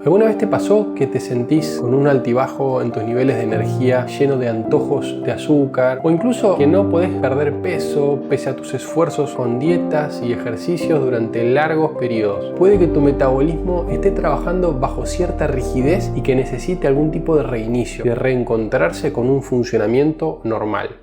¿Alguna vez te pasó que te sentís con un altibajo en tus niveles de energía, lleno de antojos de azúcar, o incluso que no podés perder peso pese a tus esfuerzos con dietas y ejercicios durante largos periodos? Puede que tu metabolismo esté trabajando bajo cierta rigidez y que necesite algún tipo de reinicio, de reencontrarse con un funcionamiento normal.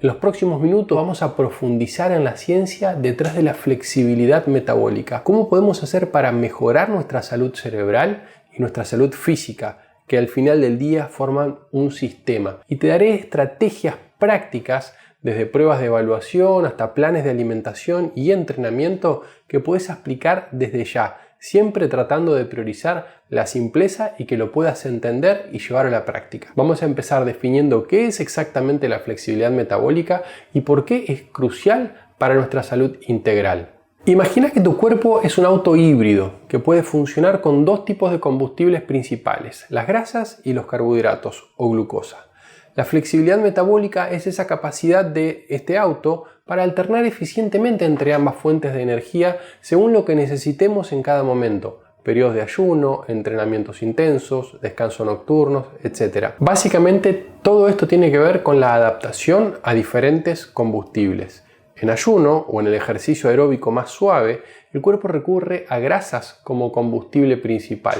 En los próximos minutos vamos a profundizar en la ciencia detrás de la flexibilidad metabólica. ¿Cómo podemos hacer para mejorar nuestra salud cerebral y nuestra salud física, que al final del día forman un sistema? Y te daré estrategias prácticas, desde pruebas de evaluación hasta planes de alimentación y entrenamiento, que puedes aplicar desde ya, siempre tratando de priorizar la simpleza y que lo puedas entender y llevar a la práctica. Vamos a empezar definiendo qué es exactamente la flexibilidad metabólica y por qué es crucial para nuestra salud integral. Imagina que tu cuerpo es un auto híbrido que puede funcionar con dos tipos de combustibles principales, las grasas y los carbohidratos o glucosa. La flexibilidad metabólica es esa capacidad de este auto para alternar eficientemente entre ambas fuentes de energía según lo que necesitemos en cada momento. Periodos de ayuno, entrenamientos intensos, descanso nocturnos, etc. Básicamente todo esto tiene que ver con la adaptación a diferentes combustibles. En ayuno o en el ejercicio aeróbico más suave, el cuerpo recurre a grasas como combustible principal.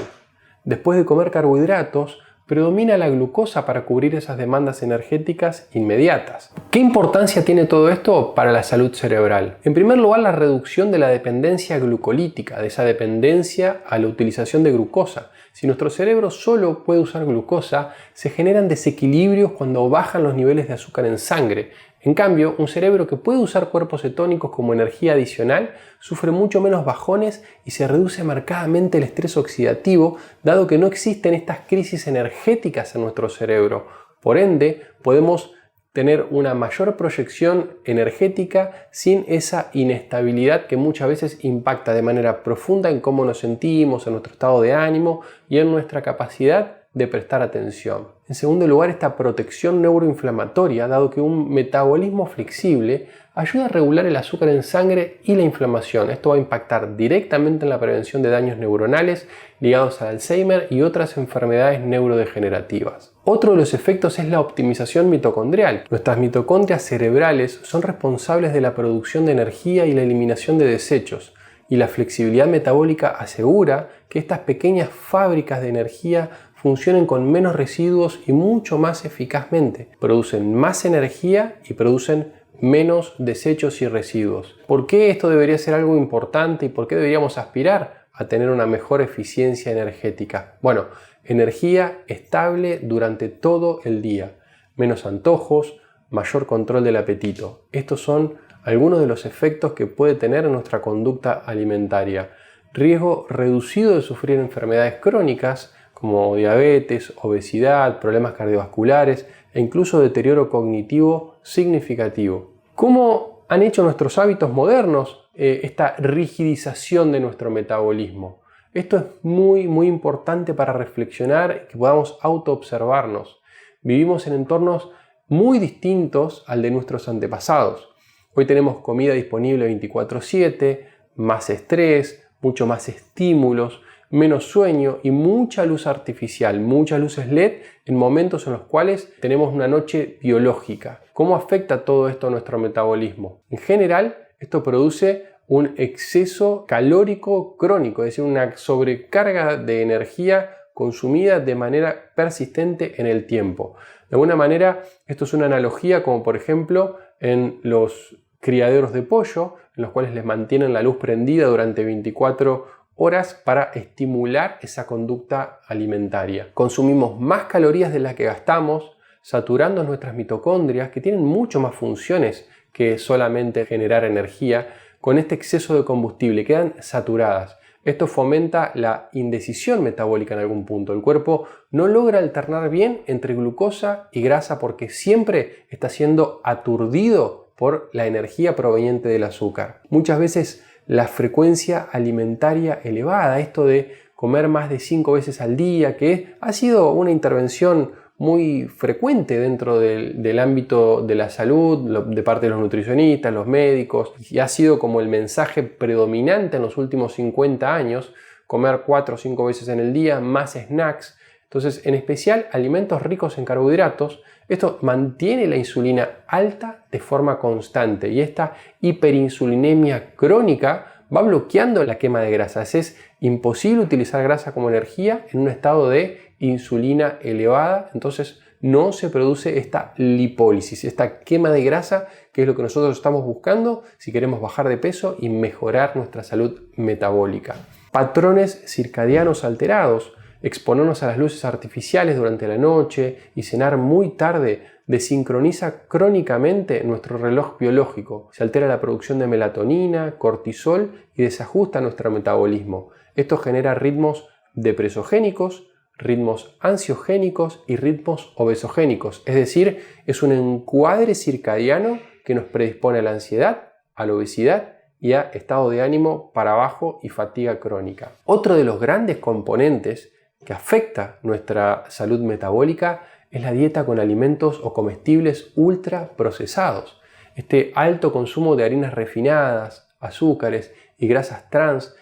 Después de comer carbohidratos, predomina la glucosa para cubrir esas demandas energéticas inmediatas. ¿Qué importancia tiene todo esto para la salud cerebral? En primer lugar, la reducción de la dependencia glucolítica, de esa dependencia a la utilización de glucosa. Si nuestro cerebro solo puede usar glucosa, se generan desequilibrios cuando bajan los niveles de azúcar en sangre. En cambio, un cerebro que puede usar cuerpos cetónicos como energía adicional sufre mucho menos bajones y se reduce marcadamente el estrés oxidativo, dado que no existen estas crisis energéticas en nuestro cerebro. Por ende, podemos tener una mayor proyección energética sin esa inestabilidad que muchas veces impacta de manera profunda en cómo nos sentimos, en nuestro estado de ánimo y en nuestra capacidad de prestar atención. En segundo lugar, esta protección neuroinflamatoria, dado que un metabolismo flexible ayuda a regular el azúcar en sangre y la inflamación. Esto va a impactar directamente en la prevención de daños neuronales ligados al Alzheimer y otras enfermedades neurodegenerativas. Otro de los efectos es la optimización mitocondrial. Nuestras mitocondrias cerebrales son responsables de la producción de energía y la eliminación de desechos, y la flexibilidad metabólica asegura que estas pequeñas fábricas de energía funcionen con menos residuos y mucho más eficazmente. Producen más energía y producen menos desechos y residuos. ¿Por qué esto debería ser algo importante y por qué deberíamos aspirar a tener una mejor eficiencia energética? Bueno, energía estable durante todo el día, menos antojos, mayor control del apetito. Estos son algunos de los efectos que puede tener en nuestra conducta alimentaria. Riesgo reducido de sufrir enfermedades crónicas como diabetes, obesidad, problemas cardiovasculares e incluso deterioro cognitivo significativo. ¿Cómo han hecho nuestros hábitos modernos esta rigidización de nuestro metabolismo? Esto es muy importante para reflexionar y que podamos autoobservarnos. Vivimos en entornos muy distintos al de nuestros antepasados. Hoy tenemos comida disponible 24/7, más estrés, mucho más estímulos, menos sueño y mucha luz artificial, muchas luces LED en momentos en los cuales tenemos una noche biológica. ¿Cómo afecta todo esto a nuestro metabolismo? En general, esto produce un exceso calórico crónico, es decir, una sobrecarga de energía consumida de manera persistente en el tiempo. De alguna manera, esto es una analogía como por ejemplo en los criaderos de pollo, en los cuales les mantienen la luz prendida durante 24 horas para estimular esa conducta alimentaria. Consumimos más calorías de las que gastamos, saturando nuestras mitocondrias, que tienen mucho más funciones que solamente generar energía. Con este exceso de combustible quedan saturadas. Esto fomenta la indecisión metabólica en algún punto. El cuerpo no logra alternar bien entre glucosa y grasa porque siempre está siendo aturdido por la energía proveniente del azúcar. Muchas veces la frecuencia alimentaria elevada, esto de comer más de 5 veces al día, que ha sido una intervención muy frecuente dentro del ámbito de la salud, de parte de los nutricionistas, los médicos, y ha sido como el mensaje predominante en los últimos 50 años, comer 4 o 5 veces en el día, más snacks. Entonces, en especial alimentos ricos en carbohidratos, esto mantiene la insulina alta de forma constante y esta hiperinsulinemia crónica va bloqueando la quema de grasas. Es imposible utilizar grasa como energía en un estado de insulina elevada, entonces no se produce esta lipólisis, esta quema de grasa, que es lo que nosotros estamos buscando si queremos bajar de peso y mejorar nuestra salud metabólica. Patrones circadianos alterados. Exponernos a las luces artificiales durante la noche y cenar muy tarde desincroniza crónicamente nuestro reloj biológico. Se altera la producción de melatonina, cortisol y desajusta nuestro metabolismo. Esto genera ritmos depresogénicos, ritmos ansiogénicos y ritmos obesogénicos. Es decir, es un encuadre circadiano que nos predispone a la ansiedad, a la obesidad y a estado de ánimo para abajo y fatiga crónica. Otro de los grandes componentes que afecta nuestra salud metabólica es la dieta con alimentos o comestibles ultra procesados. Este alto consumo de harinas refinadas, azúcares y grasas trans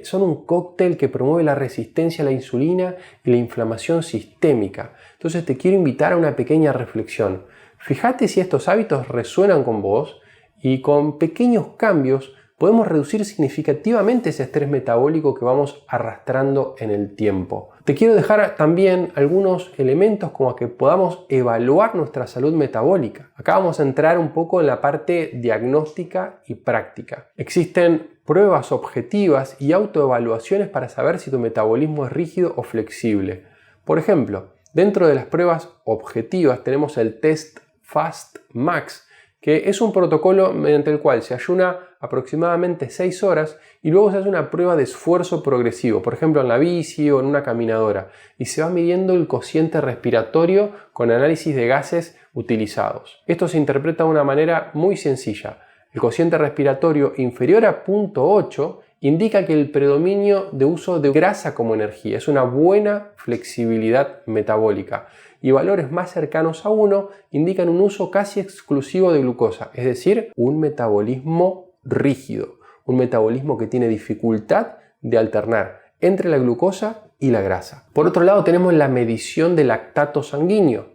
son un cóctel que promueve la resistencia a la insulina y la inflamación sistémica. Entonces te quiero invitar a una pequeña reflexión. Fíjate si estos hábitos resuenan con vos y con pequeños cambios podemos reducir significativamente ese estrés metabólico que vamos arrastrando en el tiempo. Te quiero dejar también algunos elementos como a que podamos evaluar nuestra salud metabólica. Acá vamos a entrar un poco en la parte diagnóstica y práctica. Existen pruebas objetivas y autoevaluaciones para saber si tu metabolismo es rígido o flexible. Por ejemplo, dentro de las pruebas objetivas tenemos el test Fast Max, que es un protocolo mediante el cual se ayuna aproximadamente 6 horas y luego se hace una prueba de esfuerzo progresivo, por ejemplo en la bici o en una caminadora, y se va midiendo el cociente respiratorio con análisis de gases utilizados. Esto se interpreta de una manera muy sencilla. El cociente respiratorio inferior a 0.8 indica que el predominio de uso de grasa como energía es una buena flexibilidad metabólica, y valores más cercanos a 1 indican un uso casi exclusivo de glucosa, es decir, un metabolismo rígido, un metabolismo que tiene dificultad de alternar entre la glucosa y la grasa. Por otro lado, tenemos la medición de lactato sanguíneo.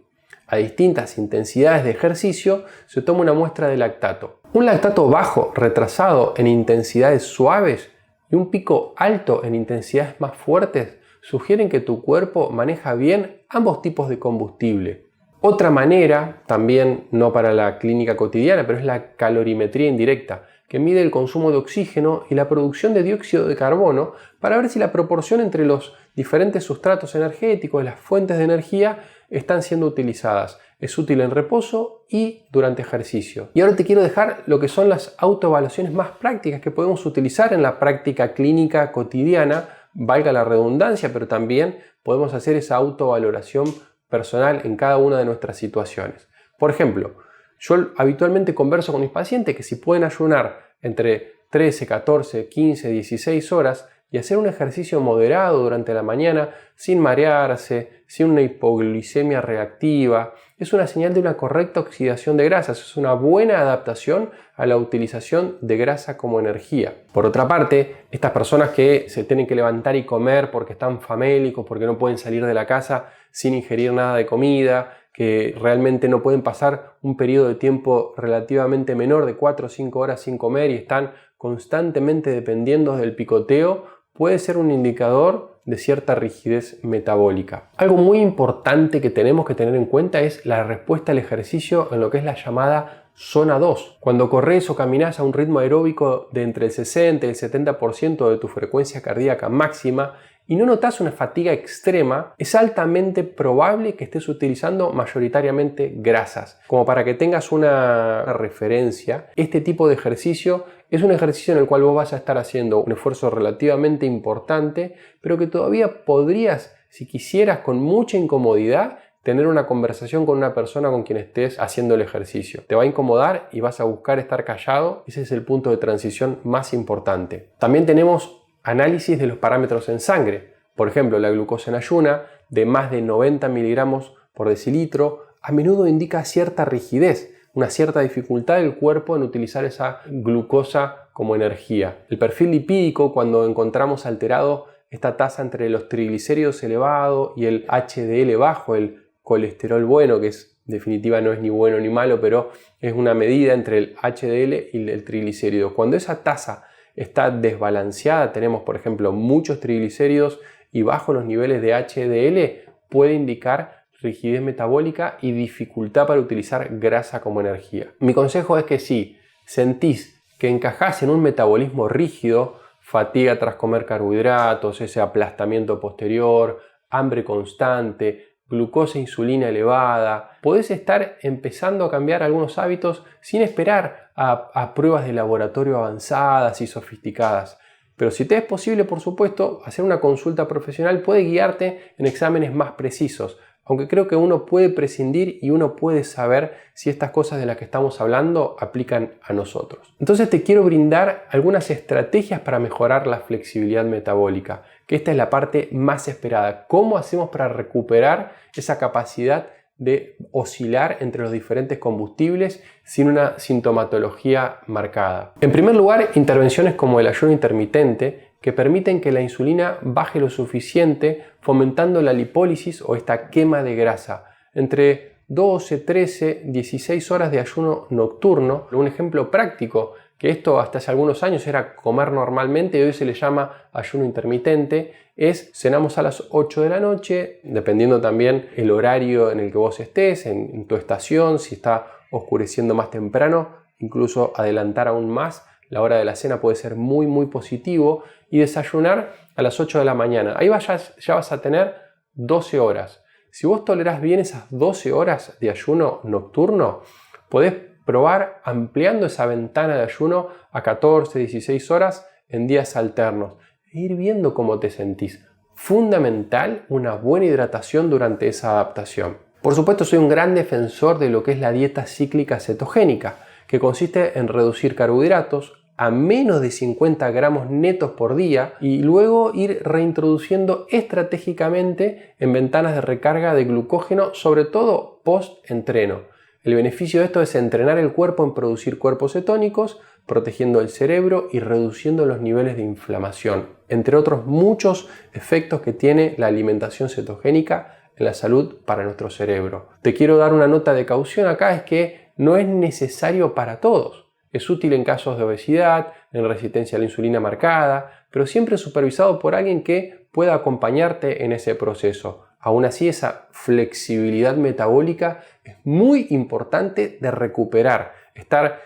A distintas intensidades de ejercicio se toma una muestra de lactato. Un lactato bajo, retrasado en intensidades suaves y un pico alto en intensidades más fuertes sugieren que tu cuerpo maneja bien ambos tipos de combustible. Otra manera, también no para la clínica cotidiana, pero es la calorimetría indirecta, que mide el consumo de oxígeno y la producción de dióxido de carbono para ver si la proporción entre los diferentes sustratos energéticos y las fuentes de energía están siendo utilizadas. Es útil en reposo y durante ejercicio. Y ahora te quiero dejar lo que son las autoevaluaciones más prácticas que podemos utilizar en la práctica clínica cotidiana, valga la redundancia, pero también podemos hacer esa autovaloración personal en cada una de nuestras situaciones. Por ejemplo, yo habitualmente converso con mis pacientes que si pueden ayunar entre 13, 14, 15, 16 horas y hacer un ejercicio moderado durante la mañana sin marearse, sin una hipoglucemia reactiva, es una señal de una correcta oxidación de grasas, es una buena adaptación a la utilización de grasa como energía. Por otra parte, estas personas que se tienen que levantar y comer porque están famélicos, porque no pueden salir de la casa sin ingerir nada de comida, que realmente no pueden pasar un periodo de tiempo relativamente menor de 4 o 5 horas sin comer y están constantemente dependiendo del picoteo, puede ser un indicador de cierta rigidez metabólica. Algo muy importante que tenemos que tener en cuenta es la respuesta al ejercicio en lo que es la llamada zona 2. Cuando corres o caminas a un ritmo aeróbico de entre el 60 y el 70% de tu frecuencia cardíaca máxima y no notas una fatiga extrema, es altamente probable que estés utilizando mayoritariamente grasas. Como para que tengas una referencia, este tipo de ejercicio es un ejercicio en el cual vos vas a estar haciendo un esfuerzo relativamente importante, pero que todavía podrías, si quisieras, con mucha incomodidad, tener una conversación con una persona con quien estés haciendo el ejercicio. Te va a incomodar y vas a buscar estar callado. Ese es el punto de transición más importante. También tenemos análisis de los parámetros en sangre. Por ejemplo, la glucosa en ayuna de más de 90 miligramos por decilitro a menudo indica cierta rigidez, una cierta dificultad del cuerpo en utilizar esa glucosa como energía. El perfil lipídico, cuando encontramos alterado esta tasa entre los triglicéridos elevados y el HDL bajo, el colesterol bueno, que es definitiva no es ni bueno ni malo, pero es una medida entre el HDL y el triglicérido. Cuando esa tasa está desbalanceada, tenemos por ejemplo muchos triglicéridos y bajos los niveles de HDL, puede indicar rigidez metabólica y dificultad para utilizar grasa como energía. Mi consejo es que si sentís que encajás en un metabolismo rígido, fatiga tras comer carbohidratos, ese aplastamiento posterior, hambre constante, glucosa e insulina elevada, podés estar empezando a cambiar algunos hábitos sin esperar a pruebas de laboratorio avanzadas y sofisticadas. Pero si te es posible, por supuesto, hacer una consulta profesional puede guiarte en exámenes más precisos, aunque creo que uno puede prescindir y uno puede saber si estas cosas de las que estamos hablando aplican a nosotros. Entonces te quiero brindar algunas estrategias para mejorar la flexibilidad metabólica, que esta es la parte más esperada. ¿Cómo hacemos para recuperar esa capacidad de oscilar entre los diferentes combustibles sin una sintomatología marcada? En primer lugar, intervenciones como el ayuno intermitente, que permiten que la insulina baje lo suficiente, fomentando la lipólisis o esta quema de grasa. Entre 12, 13, 16 horas de ayuno nocturno. Un ejemplo práctico, que esto hasta hace algunos años era comer normalmente y hoy se le llama ayuno intermitente, es cenamos a las 8 de la noche, dependiendo también el horario en el que vos estés, en tu estación, si está oscureciendo más temprano, incluso adelantar aún más la hora de la cena puede ser muy positivo, y desayunar a las 8 de la mañana. Ahí ya vas a tener 12 horas. Si vos tolerás bien esas 12 horas de ayuno nocturno, podés probar ampliando esa ventana de ayuno a 14, 16 horas en días alternos e ir viendo cómo te sentís. Fundamental una buena hidratación durante esa adaptación. Por supuesto, soy un gran defensor de lo que es la dieta cíclica cetogénica, que consiste en reducir carbohidratos a menos de 50 gramos netos por día y luego ir reintroduciendo estratégicamente en ventanas de recarga de glucógeno, sobre todo post-entreno. El beneficio de esto es entrenar el cuerpo en producir cuerpos cetónicos, protegiendo el cerebro y reduciendo los niveles de inflamación, entre otros muchos efectos que tiene la alimentación cetogénica en la salud para nuestro cerebro. Te quiero dar una nota de caución acá, es que no es necesario para todos. Es útil en casos de obesidad, en resistencia a la insulina marcada, pero siempre supervisado por alguien que pueda acompañarte en ese proceso. Aún así, esa flexibilidad metabólica es muy importante de recuperar. Estar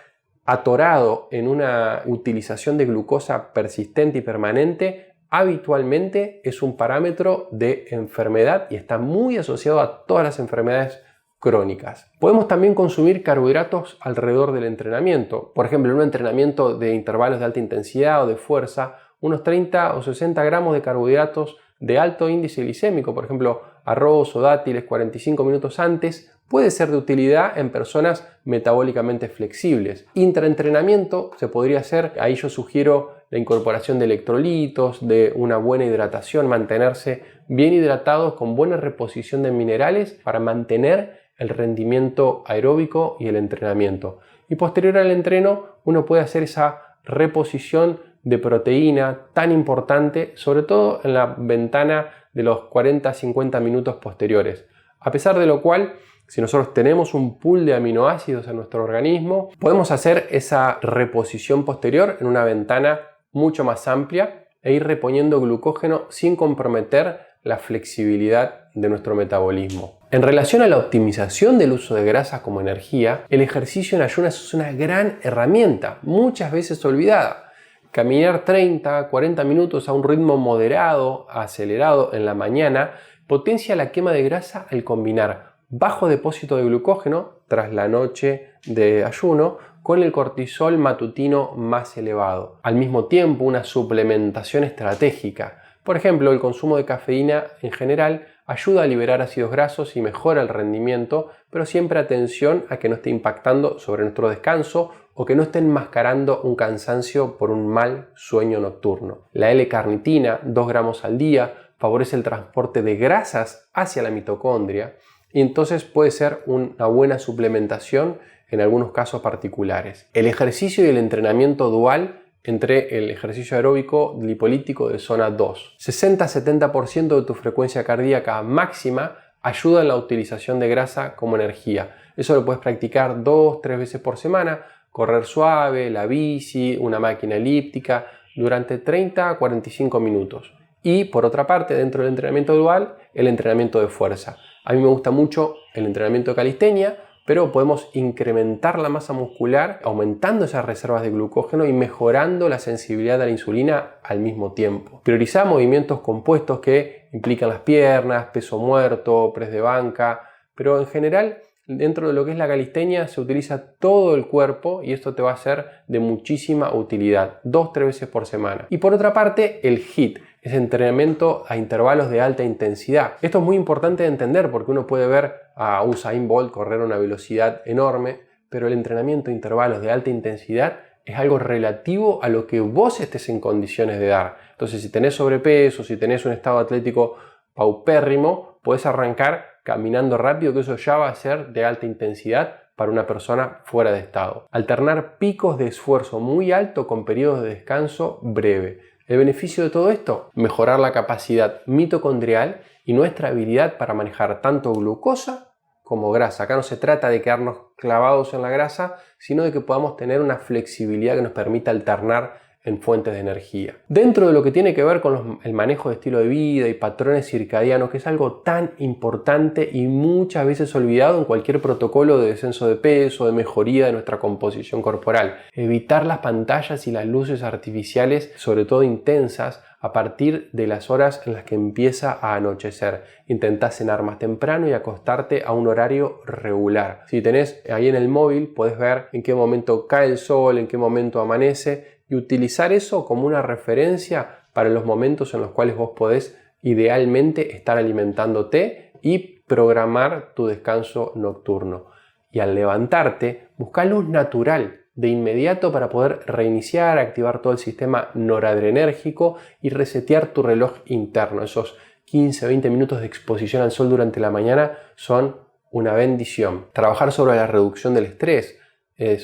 atorado en una utilización de glucosa persistente y permanente habitualmente es un parámetro de enfermedad y está muy asociado a todas las enfermedades crónicas. Podemos también consumir carbohidratos alrededor del entrenamiento. Por ejemplo, en un entrenamiento de intervalos de alta intensidad o de fuerza, unos 30 o 60 gramos de carbohidratos de alto índice glicémico, por ejemplo, arroz o dátiles 45 minutos antes, puede ser de utilidad en personas metabólicamente flexibles. Intraentrenamiento se podría hacer, ahí yo sugiero la incorporación de electrolitos, de una buena hidratación, mantenerse bien hidratados con buena reposición de minerales para mantener el rendimiento aeróbico y el entrenamiento. Y posterior al entreno uno puede hacer esa reposición de proteína tan importante, sobre todo en la ventana de los 40-50 minutos posteriores. A pesar de lo cual, si nosotros tenemos un pool de aminoácidos en nuestro organismo, podemos hacer esa reposición posterior en una ventana mucho más amplia e ir reponiendo glucógeno sin comprometer la flexibilidad de nuestro metabolismo. En relación a la optimización del uso de grasas como energía, el ejercicio en ayunas es una gran herramienta, muchas veces olvidada. Caminar 30-40 minutos a un ritmo moderado, acelerado en la mañana, potencia la quema de grasa al combinar bajo depósito de glucógeno tras la noche de ayuno con el cortisol matutino más elevado. Al mismo tiempo, una suplementación estratégica. Por ejemplo, el consumo de cafeína en general ayuda a liberar ácidos grasos y mejora el rendimiento, pero siempre atención a que no esté impactando sobre nuestro descanso o que no esté enmascarando un cansancio por un mal sueño nocturno. La L-carnitina, 2 gramos al día, favorece el transporte de grasas hacia la mitocondria y entonces puede ser una buena suplementación en algunos casos particulares. El ejercicio y el entrenamiento dual entre el ejercicio aeróbico lipolítico de zona 2. 60-70% de tu frecuencia cardíaca máxima ayuda en la utilización de grasa como energía. Eso lo puedes practicar 2-3 veces por semana, correr suave, la bici, una máquina elíptica, durante 30 a 45 minutos. Y por otra parte, dentro del entrenamiento dual, el entrenamiento de fuerza. A mí me gusta mucho el entrenamiento de calistenia, pero podemos incrementar la masa muscular aumentando esas reservas de glucógeno y mejorando la sensibilidad a la insulina al mismo tiempo. Priorizar movimientos compuestos que implican las piernas, peso muerto, press de banca, pero en general dentro de lo que es la calistenia se utiliza todo el cuerpo y esto te va a ser de muchísima utilidad, 2-3 veces por semana. Y por otra parte, el HIIT, es entrenamiento a intervalos de alta intensidad. Esto es muy importante de entender porque uno puede ver a Usain Bolt correr a una velocidad enorme, pero el entrenamiento a intervalos de alta intensidad es algo relativo a lo que vos estés en condiciones de dar. Entonces, si tenés sobrepeso, si tenés un estado atlético paupérrimo, podés arrancar caminando rápido, que eso ya va a ser de alta intensidad para una persona fuera de estado. Alternar picos de esfuerzo muy alto con periodos de descanso breve. El beneficio de todo esto, mejorar la capacidad mitocondrial y nuestra habilidad para manejar tanto glucosa como grasa. Acá no se trata de quedarnos clavados en la grasa, sino de que podamos tener una flexibilidad que nos permita alternar en fuentes de energía. Dentro de lo que tiene que ver con el manejo de estilo de vida y patrones circadianos, que es algo tan importante y muchas veces olvidado en cualquier protocolo de descenso de peso, de mejoría de nuestra composición corporal. Evitar las pantallas y las luces artificiales, sobre todo intensas, a partir de las horas en las que empieza a anochecer. Intentá cenar más temprano y acostarte a un horario regular. Si tenés ahí en el móvil, podés ver en qué momento cae el sol, en qué momento amanece, y utilizar eso como una referencia para los momentos en los cuales vos podés idealmente estar alimentándote y programar tu descanso nocturno. Y al levantarte, busca luz natural de inmediato para poder reiniciar, activar todo el sistema noradrenérgico y resetear tu reloj interno. Esos 15-20 minutos de exposición al sol durante la mañana son una bendición. Trabajar sobre la reducción del estrés.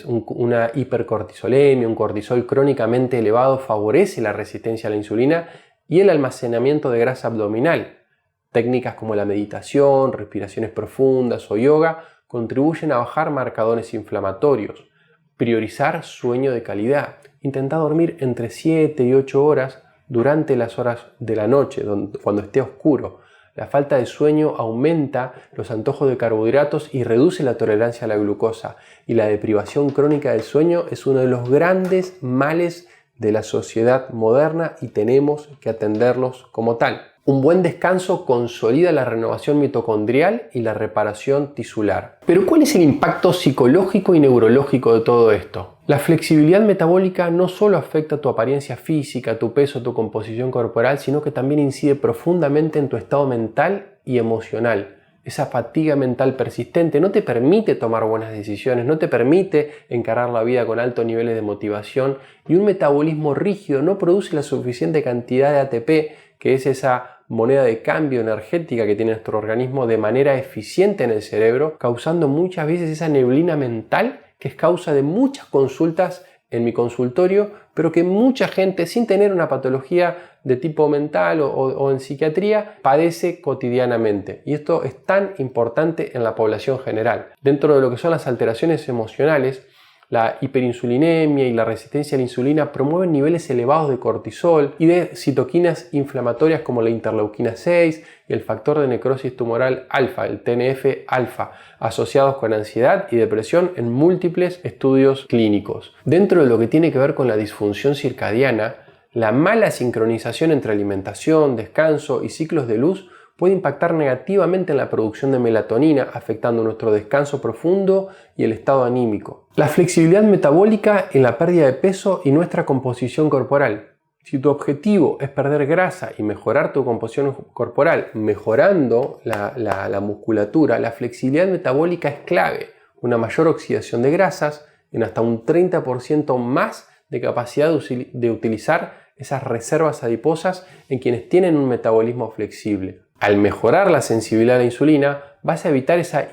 Una hipercortisolemia, un cortisol crónicamente elevado favorece la resistencia a la insulina y el almacenamiento de grasa abdominal. Técnicas como la meditación, respiraciones profundas o yoga contribuyen a bajar marcadores inflamatorios. Priorizar sueño de calidad. Intenta dormir entre 7 y 8 horas durante las horas de la noche, cuando esté oscuro. La falta de sueño aumenta los antojos de carbohidratos y reduce la tolerancia a la glucosa. Y la deprivación crónica del sueño es uno de los grandes males de la sociedad moderna y tenemos que atenderlos como tal. Un buen descanso consolida la renovación mitocondrial y la reparación tisular. Pero ¿cuál es el impacto psicológico y neurológico de todo esto? La flexibilidad metabólica no solo afecta tu apariencia física, tu peso, tu composición corporal, sino que también incide profundamente en tu estado mental y emocional. Esa fatiga mental persistente no te permite tomar buenas decisiones, no te permite encarar la vida con altos niveles de motivación y un metabolismo rígido no produce la suficiente cantidad de ATP, que es esa moneda de cambio energética que tiene nuestro organismo de manera eficiente en el cerebro, causando muchas veces esa neblina mental que es causa de muchas consultas en mi consultorio, pero que mucha gente sin tener una patología de tipo mental o en psiquiatría padece cotidianamente. Y esto es tan importante en la población general. Dentro de lo que son las alteraciones emocionales, la hiperinsulinemia y la resistencia a la insulina promueven niveles elevados de cortisol y de citoquinas inflamatorias como la interleuquina 6 y el factor de necrosis tumoral alfa, el TNF-alfa, asociados con ansiedad y depresión en múltiples estudios clínicos. Dentro de lo que tiene que ver con la disfunción circadiana, la mala sincronización entre alimentación, descanso y ciclos de luz puede impactar negativamente en la producción de melatonina, afectando nuestro descanso profundo y el estado anímico. La flexibilidad metabólica en la pérdida de peso y nuestra composición corporal. Si tu objetivo es perder grasa y mejorar tu composición corporal, mejorando la musculatura, la flexibilidad metabólica es clave. Una mayor oxidación de grasas, en hasta un 30% más de capacidad de utilizar esas reservas adiposas en quienes tienen un metabolismo flexible. Al mejorar la sensibilidad a la insulina, vas a evitar esa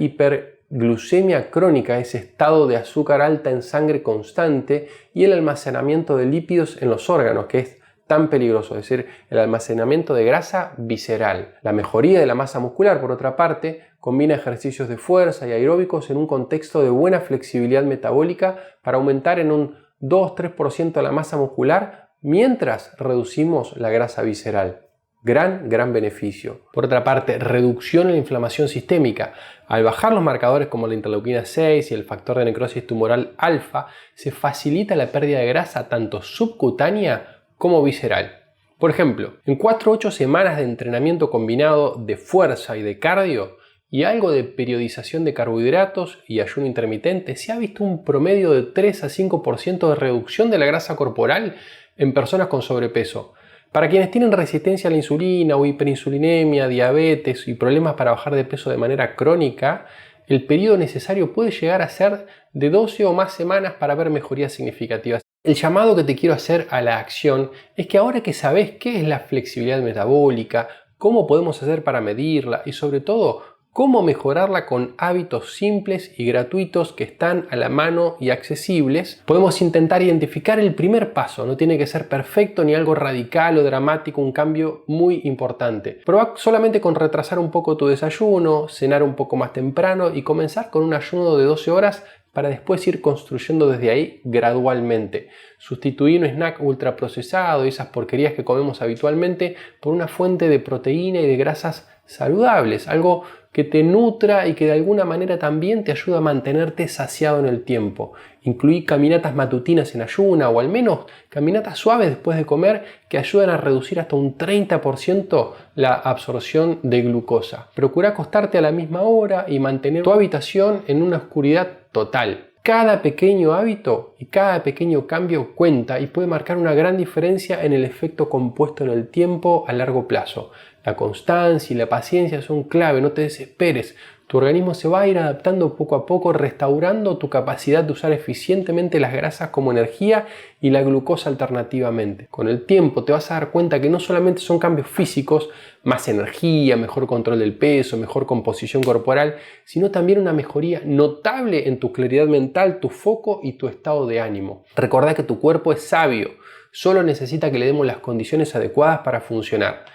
glucemia crónica, ese estado de azúcar alta en sangre constante, y el almacenamiento de lípidos en los órganos, que es tan peligroso, es decir, el almacenamiento de grasa visceral. La mejoría de la masa muscular, por otra parte, combina ejercicios de fuerza y aeróbicos en un contexto de buena flexibilidad metabólica para aumentar en un 2-3% la masa muscular mientras reducimos la grasa visceral. Gran beneficio. Por otra parte, reducción en la inflamación sistémica. Al bajar los marcadores como la interleuquina 6 y el factor de necrosis tumoral alfa, se facilita la pérdida de grasa tanto subcutánea como visceral. Por ejemplo, en 4-8 semanas de entrenamiento combinado de fuerza y de cardio y algo de periodización de carbohidratos y ayuno intermitente, se ha visto un promedio de 3-5% de reducción de la grasa corporal en personas con sobrepeso. Para quienes tienen resistencia a la insulina o hiperinsulinemia, diabetes y problemas para bajar de peso de manera crónica, el periodo necesario puede llegar a ser de 12 o más semanas para ver mejorías significativas. El llamado que te quiero hacer a la acción es que ahora que sabes qué es la flexibilidad metabólica, cómo podemos hacer para medirla y sobre todo cómo mejorarla con hábitos simples y gratuitos que están a la mano y accesibles, podemos intentar identificar el primer paso. No tiene que ser perfecto ni algo radical o dramático, un cambio muy importante. Probá solamente con retrasar un poco tu desayuno, cenar un poco más temprano y comenzar con un ayuno de 12 horas para después ir construyendo desde ahí gradualmente. Sustituir un snack ultraprocesado y esas porquerías que comemos habitualmente por una fuente de proteína y de grasas saludables, algo que te nutra y que de alguna manera también te ayuda a mantenerte saciado en el tiempo. Incluí caminatas matutinas en ayuna o al menos caminatas suaves después de comer que ayudan a reducir hasta un 30% la absorción de glucosa. Procura acostarte a la misma hora y mantener tu habitación en una oscuridad total. Cada pequeño hábito y cada pequeño cambio cuenta y puede marcar una gran diferencia en el efecto compuesto en el tiempo a largo plazo. La constancia y la paciencia son clave, no te desesperes. Tu organismo se va a ir adaptando poco a poco, restaurando tu capacidad de usar eficientemente las grasas como energía y la glucosa alternativamente. Con el tiempo te vas a dar cuenta que no solamente son cambios físicos, más energía, mejor control del peso, mejor composición corporal, sino también una mejoría notable en tu claridad mental, tu foco y tu estado de ánimo. Recordá que tu cuerpo es sabio, solo necesita que le demos las condiciones adecuadas para funcionar.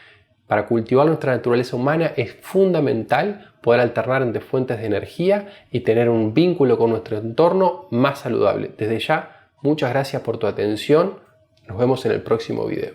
Para cultivar nuestra naturaleza humana es fundamental poder alternar entre fuentes de energía y tener un vínculo con nuestro entorno más saludable. Desde ya, muchas gracias por tu atención. Nos vemos en el próximo video.